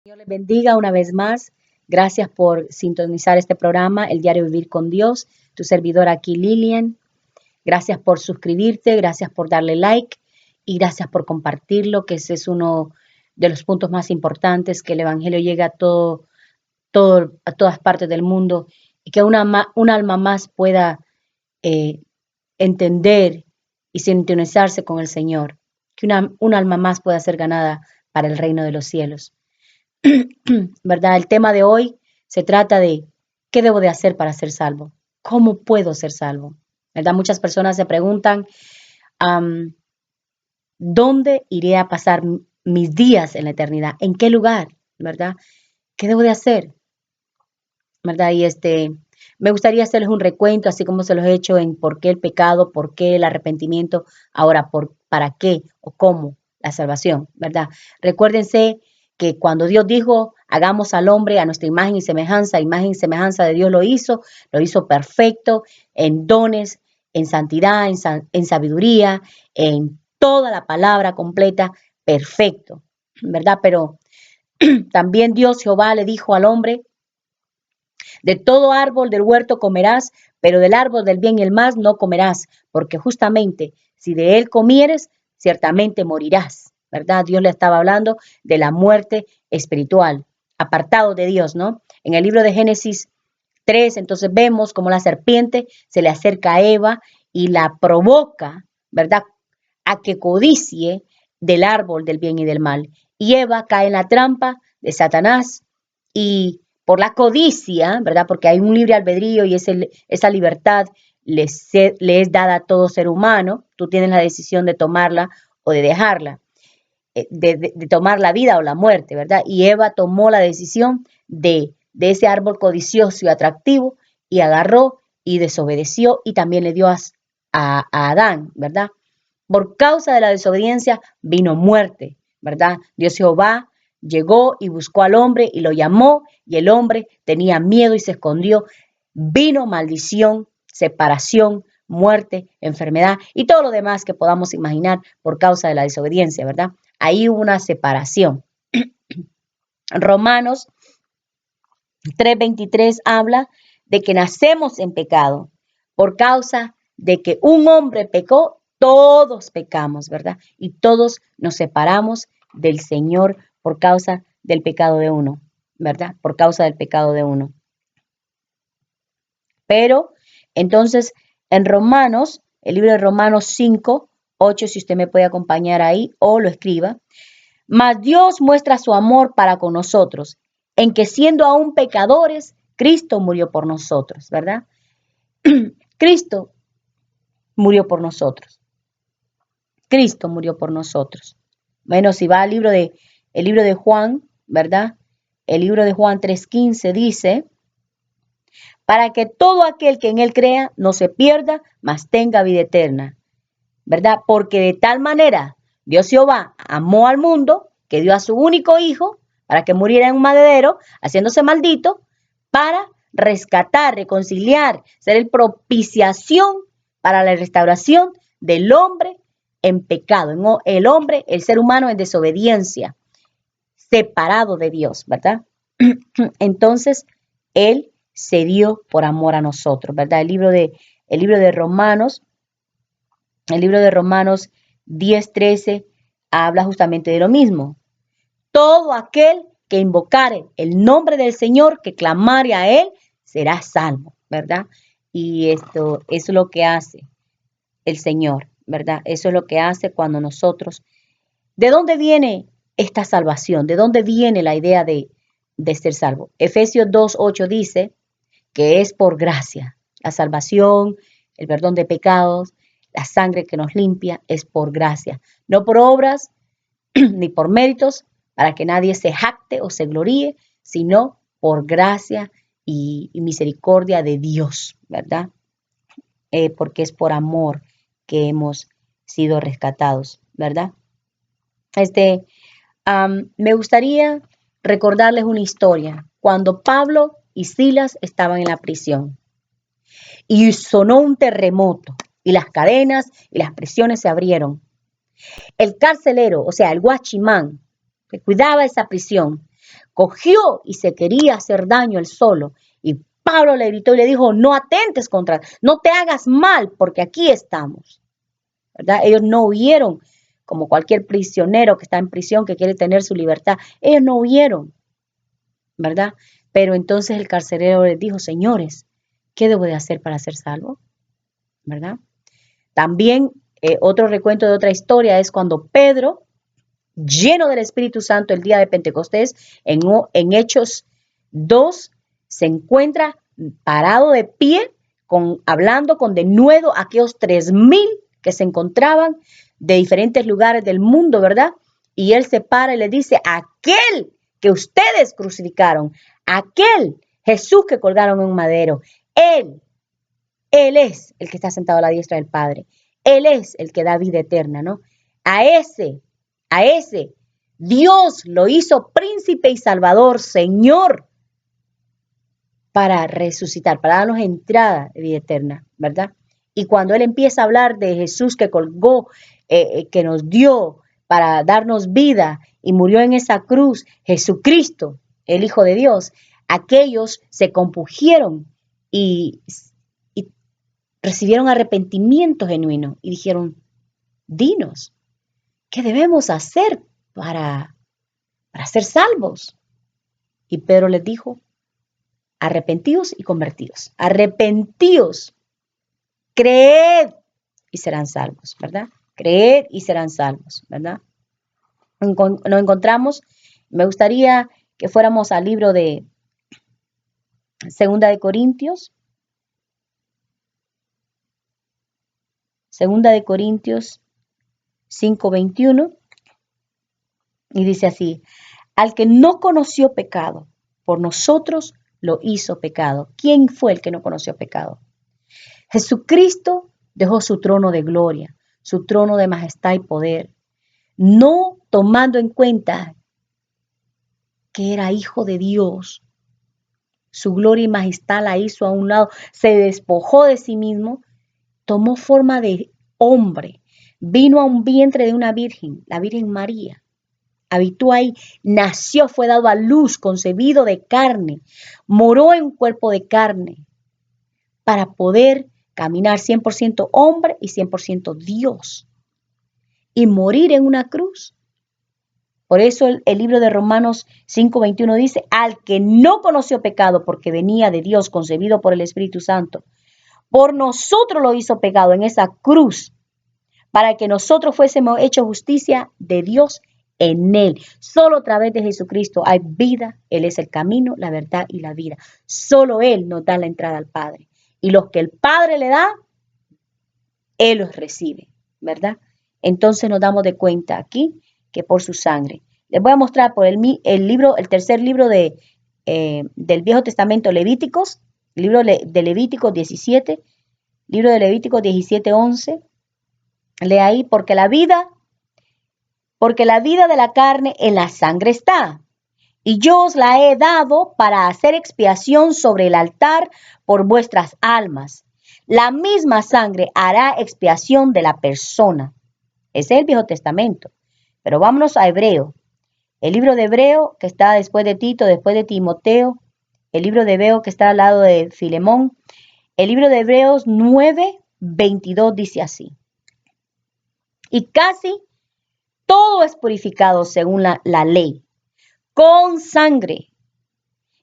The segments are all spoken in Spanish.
Dios les bendiga una vez más. Gracias por sintonizar este programa, El Diario Vivir con Dios. Tu servidora aquí, Lilian. Gracias por suscribirte, gracias por darle like y gracias por compartirlo, que ese es uno de los puntos más importantes, que el Evangelio llegue a a todas partes del mundo y que un alma más pueda eh, entender y sintonizarse con el Señor, que un alma más pueda ser ganada para el reino de los cielos. ¿Verdad? El tema de hoy se trata de ¿qué debo de hacer para ser salvo? ¿Cómo puedo ser salvo? ¿Verdad? Muchas personas se preguntan, um, ¿dónde iré a pasar mis días en la eternidad? ¿En qué lugar? ¿Verdad? ¿Qué debo de hacer? ¿Verdad? Y me gustaría hacerles un recuento, así como se los he hecho en por qué el pecado, por qué el arrepentimiento, ahora para qué o cómo la salvación, ¿verdad? Recuérdense que cuando Dios dijo, hagamos al hombre a nuestra imagen y semejanza de Dios lo hizo perfecto en dones, en santidad, en sabiduría, en toda la palabra completa, perfecto, ¿verdad? Pero también Dios Jehová le dijo al hombre, de todo árbol del huerto comerás, pero del árbol del bien y el mal no comerás, porque justamente si de él comieres, ciertamente morirás, ¿verdad? Dios le estaba hablando de la muerte espiritual, apartado de Dios, ¿no? En el libro de Génesis 3, entonces vemos cómo la serpiente se le acerca a Eva y la provoca, ¿verdad? A que codicie del árbol del bien y del mal. Y Eva cae en la trampa de Satanás y por la codicia, ¿verdad? Porque hay un libre albedrío y esa libertad le es dada a todo ser humano. Tú tienes la decisión de tomarla o de dejarla, de tomar la vida o la muerte, ¿verdad? Y Eva tomó la decisión de ese árbol codicioso y atractivo y agarró y desobedeció y también le dio a Adán, ¿verdad? Por causa de la desobediencia vino muerte, ¿verdad? Dios Jehová llegó y buscó al hombre y lo llamó y el hombre tenía miedo y se escondió. Vino maldición, separación, muerte, enfermedad y todo lo demás que podamos imaginar por causa de la desobediencia, ¿verdad? Ahí hubo una separación. Romanos 3:23 habla de que nacemos en pecado por causa de que un hombre pecó, todos pecamos, ¿verdad? Y todos nos separamos del Señor por causa del pecado de uno, ¿verdad? Por causa del pecado de uno. Pero entonces en Romanos, el libro de Romanos 5:8, si usted me puede acompañar ahí o lo escriba, mas Dios muestra su amor para con nosotros, en que siendo aún pecadores, Cristo murió por nosotros, ¿verdad? Cristo murió por nosotros. Cristo murió por nosotros. Bueno, si va al el libro de Juan, ¿verdad? El libro de Juan 3:15 dice, para que todo aquel que en él crea no se pierda, mas tenga vida eterna, ¿verdad? Porque de tal manera Dios Jehová amó al mundo que dio a su único hijo para que muriera en un madero, haciéndose maldito, para rescatar, reconciliar, ser el propiciación para la restauración del hombre en pecado. El hombre, el ser humano en desobediencia, separado de Dios, ¿verdad? Entonces, Él se dio por amor a nosotros, ¿verdad? El libro de Romanos, el libro de Romanos 10:13 habla justamente de lo mismo. Todo aquel que invocare el nombre del Señor, que clamare a Él, será salvo, ¿verdad? Y eso es lo que hace el Señor, ¿verdad? Eso es lo que hace cuando nosotros... ¿De dónde viene esta salvación? ¿De dónde viene la idea de ser salvo? Efesios 2:8 dice que es por gracia. La salvación, el perdón de pecados, la sangre que nos limpia es por gracia, no por obras ni por méritos, para que nadie se jacte o se gloríe, sino por gracia y misericordia de Dios, ¿verdad? Porque es por amor que hemos sido rescatados, ¿verdad? Me gustaría recordarles una historia. Cuando Pablo y Silas estaban en la prisión y sonó un terremoto y las cadenas y las prisiones se abrieron. El carcelero, o sea, el guachimán, que cuidaba esa prisión, cogió y se quería hacer daño él solo. Y Pablo le gritó y le dijo, no atentes contra, no te hagas mal, porque aquí estamos. ¿Verdad? Ellos no huyeron como cualquier prisionero que está en prisión que quiere tener su libertad. Ellos no huyeron, ¿verdad? Pero entonces el carcelero les dijo, señores, ¿qué debo de hacer para ser salvo? ¿Verdad? También otro recuento de otra historia es cuando Pedro, lleno del Espíritu Santo el día de Pentecostés, en Hechos 2, se encuentra parado de pie, hablando con denuedo a aquellos 3,000 que se encontraban de diferentes lugares del mundo, ¿verdad? Y él se para y le dice, aquel que ustedes crucificaron, aquel Jesús que colgaron en un madero, Él es el que está sentado a la diestra del Padre. Él es el que da vida eterna, ¿no? A ese, Dios lo hizo príncipe y salvador, Señor, para resucitar, para darnos entrada de vida eterna, ¿verdad? Y cuando Él empieza a hablar de Jesús que colgó, que nos dio para darnos vida y murió en esa cruz, Jesucristo, el Hijo de Dios, aquellos se compungieron y recibieron arrepentimiento genuino y dijeron, dinos, ¿qué debemos hacer para ser salvos? Y Pedro les dijo, arrepentíos y convertíos. Arrepentíos, creed y serán salvos, ¿verdad? Creed y serán salvos, ¿verdad? Nos encontramos, me gustaría que fuéramos al libro de Segunda de Corintios. Segunda de Corintios 5:21. Y dice así, al que no conoció pecado, por nosotros lo hizo pecado. ¿Quién fue el que no conoció pecado? Jesucristo dejó su trono de gloria, su trono de majestad y poder, no tomando en cuenta que era hijo de Dios. Su gloria y majestad la hizo a un lado, se despojó de sí mismo, tomó forma de hombre, vino a un vientre de una virgen, la Virgen María. Habitó ahí, nació, fue dado a luz, concebido de carne, moró en un cuerpo de carne para poder caminar 100% hombre y 100% Dios y morir en una cruz. Por eso el libro de Romanos 5:21 dice, al que no conoció pecado porque venía de Dios, concebido por el Espíritu Santo, por nosotros lo hizo pecado en esa cruz, para que nosotros fuésemos hechos justicia de Dios en Él. Solo a través de Jesucristo hay vida. Él es el camino, la verdad y la vida. Solo Él nos da la entrada al Padre. Y los que el Padre le da, Él los recibe, ¿verdad? Entonces nos damos de cuenta aquí que por su sangre. Les voy a mostrar por el tercer libro del Viejo Testamento, Levíticos, libro de Levíticos 17, libro de Levíticos 17:11. Lee ahí, porque la vida de la carne en la sangre está, y yo os la he dado para hacer expiación sobre el altar por vuestras almas. La misma sangre hará expiación de la persona. Ese es el Viejo Testamento. Pero vámonos a Hebreo. El libro de Hebreo, que está después de Tito, después de Timoteo. El libro de Hebreo, que está al lado de Filemón. El libro de Hebreos 9:22 dice así. Y casi todo es purificado según la ley, con sangre.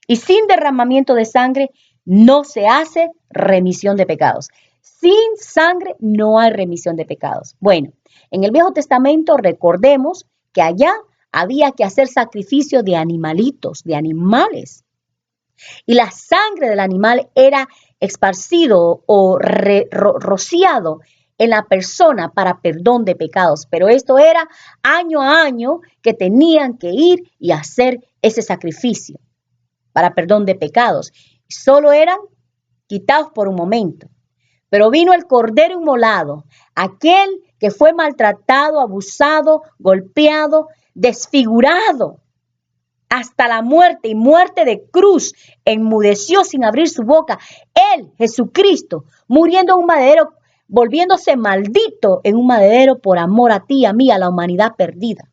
Y sin derramamiento de sangre no se hace remisión de pecados. Sin sangre no hay remisión de pecados. Bueno, en el Viejo Testamento recordemos que allá había que hacer sacrificio de animalitos, de animales. Y la sangre del animal era esparcido o rociado en la persona para perdón de pecados. Pero esto era año a año que tenían que ir y hacer ese sacrificio para perdón de pecados. Solo eran quitados por un momento. Pero vino el Cordero inmolado, aquel que fue maltratado, abusado, golpeado, desfigurado hasta la muerte y muerte de cruz, enmudeció sin abrir su boca. Él, Jesucristo, muriendo en un madero, volviéndose maldito en un madero por amor a ti y a mí, a la humanidad perdida.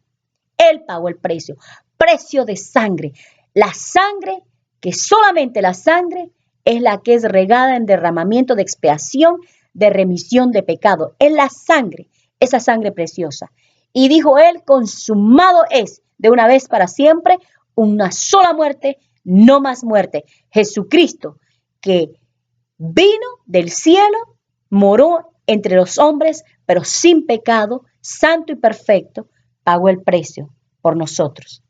Él pagó el precio. precio de sangre. La sangre, que solamente la sangre es la que es regada en derramamiento de expiación, de remisión de pecado. Es la sangre, esa sangre preciosa. Y dijo él, consumado es, de una vez para siempre, una sola muerte, no más muerte. Jesucristo, que vino del cielo, moró entre los hombres, pero sin pecado, santo y perfecto, pagó el precio por nosotros.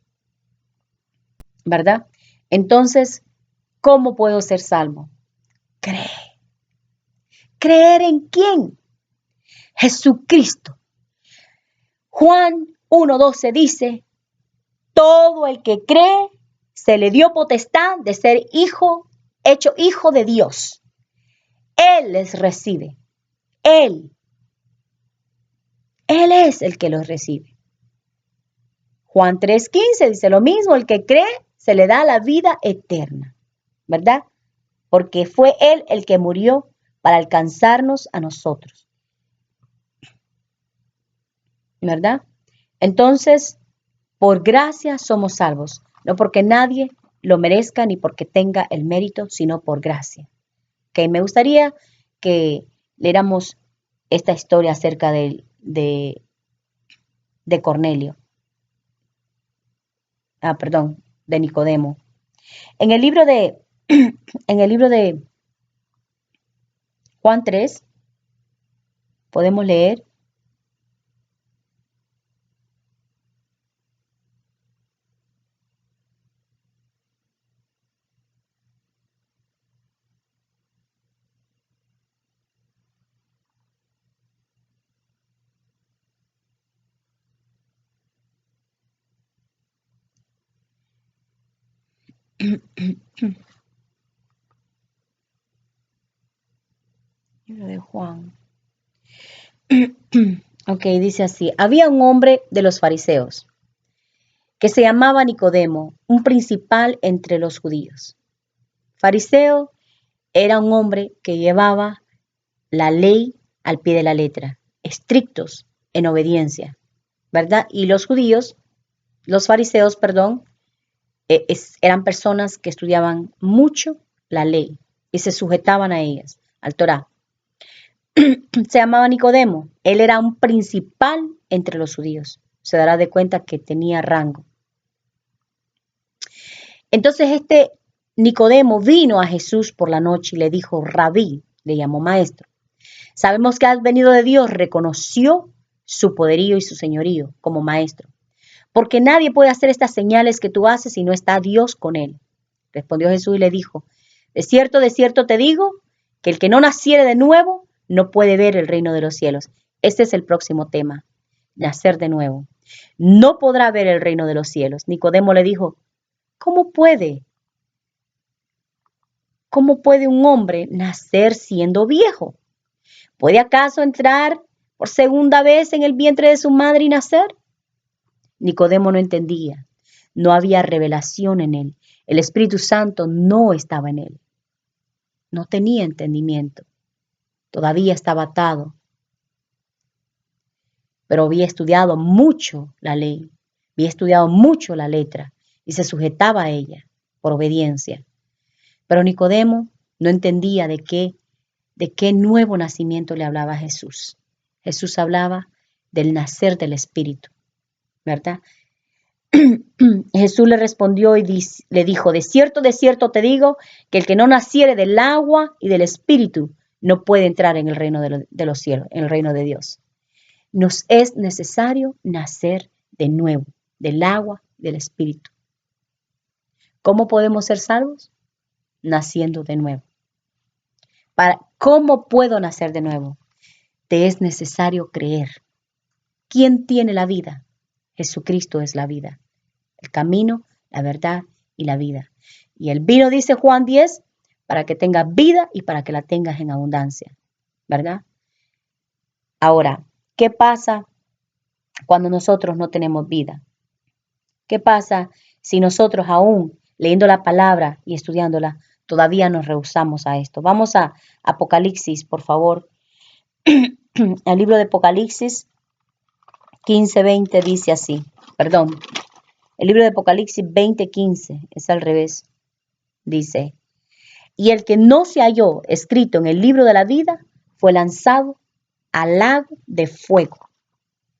¿Verdad? Entonces, ¿cómo puedo ser salvo? Cree. ¿Creer en quién? Jesucristo. Juan 1:12 dice, todo el que cree se le dio potestad de ser hijo, hecho hijo de Dios. Él les recibe. Él es el que los recibe. Juan 3:15 dice lo mismo, el que cree se le da la vida eterna, ¿verdad? Porque fue Él el que murió para alcanzarnos a nosotros, ¿verdad? Entonces, por gracia somos salvos, no porque nadie lo merezca ni porque tenga el mérito, sino por gracia. Que me gustaría que leyéramos esta historia acerca de Cornelio. De Nicodemo. En el libro de Juan 3 podemos leer libro de Juan. Ok, dice así, había un hombre de los fariseos que se llamaba Nicodemo, un principal entre los judíos. Fariseo era un hombre que llevaba la ley al pie de la letra, estrictos en obediencia, ¿verdad? Y los fariseos, eran personas que estudiaban mucho la ley y se sujetaban a ellas, al Torá. Se llamaba Nicodemo, él era un principal entre los judíos, se dará de cuenta que tenía rango. Entonces este Nicodemo vino a Jesús por la noche y le dijo, Rabí, le llamó maestro, sabemos que has venido de Dios, reconoció su poderío y su señorío como maestro, porque nadie puede hacer estas señales que tú haces si no está Dios con él. Respondió Jesús y le dijo, de cierto te digo, que el que no naciere de nuevo no puede ver el reino de los cielos. Este es el próximo tema, nacer de nuevo. No podrá ver el reino de los cielos. Nicodemo le dijo, ¿cómo puede un hombre nacer siendo viejo? ¿Puede acaso entrar por segunda vez en el vientre de su madre y nacer? Nicodemo no entendía, no había revelación en él, el Espíritu Santo no estaba en él, no tenía entendimiento, todavía estaba atado, pero había estudiado mucho la ley, había estudiado mucho la letra y se sujetaba a ella por obediencia. Pero Nicodemo no entendía de qué nuevo nacimiento le hablaba Jesús. Jesús hablaba del nacer del Espíritu, ¿verdad? Jesús le respondió y le dijo, de cierto te digo, que el que no naciere del agua y del Espíritu no puede entrar en el reino de los cielos, en el reino de Dios. Nos es necesario nacer de nuevo, del agua y del Espíritu. ¿Cómo podemos ser salvos? Naciendo de nuevo. ¿Cómo puedo nacer de nuevo? Te es necesario creer. ¿Quién tiene la vida? Jesucristo es la vida, el camino, la verdad y la vida. Y el vino, dice Juan 10, para que tengas vida y para que la tengas en abundancia, ¿verdad? Ahora, ¿qué pasa cuando nosotros no tenemos vida? ¿Qué pasa si nosotros aún leyendo la palabra y estudiándola todavía nos rehusamos a esto? Vamos a Apocalipsis, por favor. El libro de Apocalipsis 15:20 dice así, El libro de Apocalipsis 20:15, es al revés. Dice, y el que no se halló escrito en el libro de la vida fue lanzado al lago de fuego.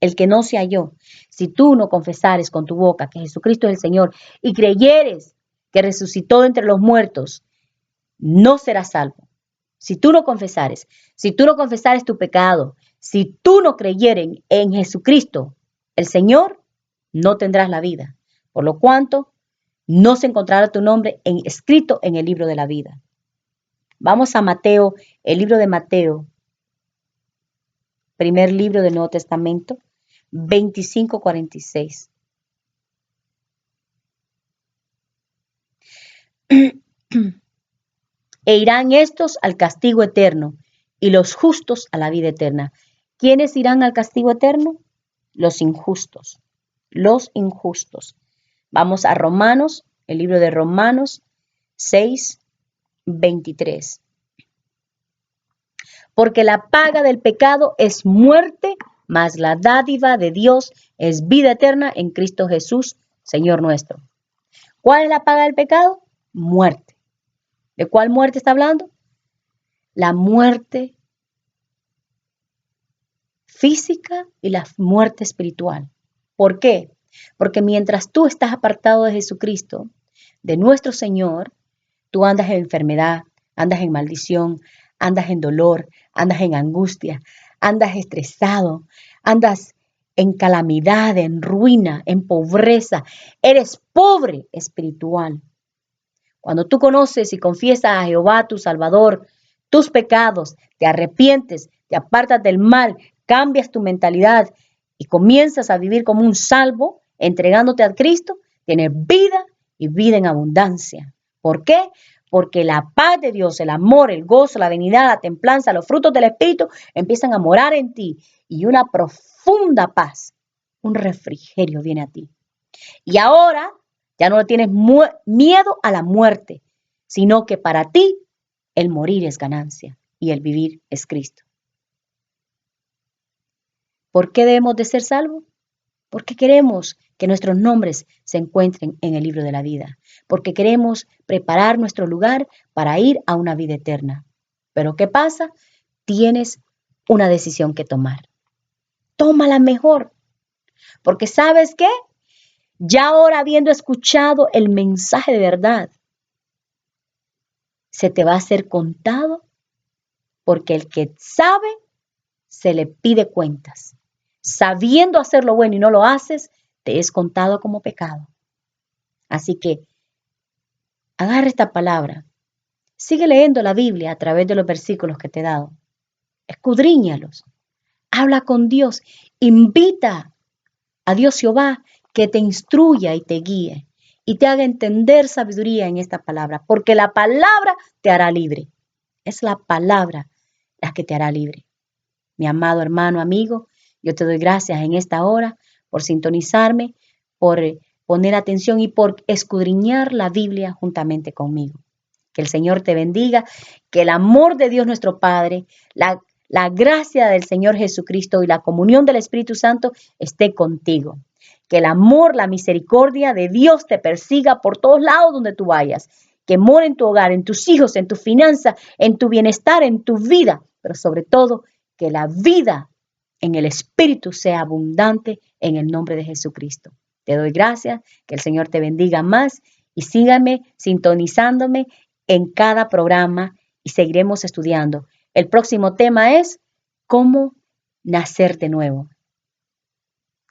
El que no se halló. Si tú no confesares con tu boca que Jesucristo es el Señor y creyeres que resucitó de entre los muertos, no serás salvo. Si tú no confesares tu pecado, si tú no creyeres en Jesucristo, el Señor, no tendrás la vida. Por lo cuanto, no se encontrará tu nombre escrito en el libro de la vida. Vamos a Mateo, el libro de Mateo, primer libro del Nuevo Testamento, 25:46. E irán estos al castigo eterno y los justos a la vida eterna. ¿Quiénes irán al castigo eterno? Los injustos. Los injustos. Vamos a Romanos, el libro de Romanos 6:23. Porque la paga del pecado es muerte, mas la dádiva de Dios es vida eterna en Cristo Jesús, Señor nuestro. ¿Cuál es la paga del pecado? Muerte. ¿De cuál muerte está hablando? La muerte física y la muerte espiritual. ¿Por qué? Porque mientras tú estás apartado de Jesucristo, de nuestro Señor, tú andas en enfermedad, andas en maldición, andas en dolor, andas en angustia, andas estresado, andas en calamidad, en ruina, en pobreza. Eres pobre espiritual. Cuando tú conoces y confiesas a Jehová tu Salvador, tus pecados, te arrepientes, te apartas del mal, cambias tu mentalidad y comienzas a vivir como un salvo, entregándote a Cristo, tienes vida y vida en abundancia. ¿Por qué? Porque la paz de Dios, el amor, el gozo, la benignidad, la templanza, los frutos del Espíritu empiezan a morar en ti y una profunda paz, un refrigerio viene a ti. Y ahora ya no le tienes miedo a la muerte, sino que para ti el morir es ganancia y el vivir es Cristo. ¿Por qué debemos de ser salvos? Porque queremos que nuestros nombres se encuentren en el libro de la vida, porque queremos preparar nuestro lugar para ir a una vida eterna. Pero ¿qué pasa? Tienes una decisión que tomar. Tómala mejor, porque ¿sabes qué? Ya ahora habiendo escuchado el mensaje de verdad, se te va a ser contado, porque el que sabe se le pide cuentas. Sabiendo hacer lo bueno y no lo haces, te es contado como pecado. Así que agarra esta palabra, sigue leyendo la Biblia a través de los versículos que te he dado. Escudriñalos, habla con Dios, invita a Dios Jehová que te instruya y te guíe y te haga entender sabiduría en esta palabra, porque la palabra te hará libre. Es la palabra la que te hará libre. Mi amado hermano, amigo, yo te doy gracias en esta hora por sintonizarme, por poner atención y por escudriñar la Biblia juntamente conmigo. Que el Señor te bendiga, que el amor de Dios nuestro Padre, la gracia del Señor Jesucristo y la comunión del Espíritu Santo esté contigo. Que el amor, la misericordia de Dios te persiga por todos lados donde tú vayas. Que more en tu hogar, en tus hijos, en tu finanza, en tu bienestar, en tu vida. Pero sobre todo, que la vida en el Espíritu sea abundante en el nombre de Jesucristo. Te doy gracias, que el Señor te bendiga más y sígame sintonizándome en cada programa y seguiremos estudiando. El próximo tema es cómo nacer de nuevo.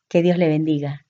Que Dios le bendiga.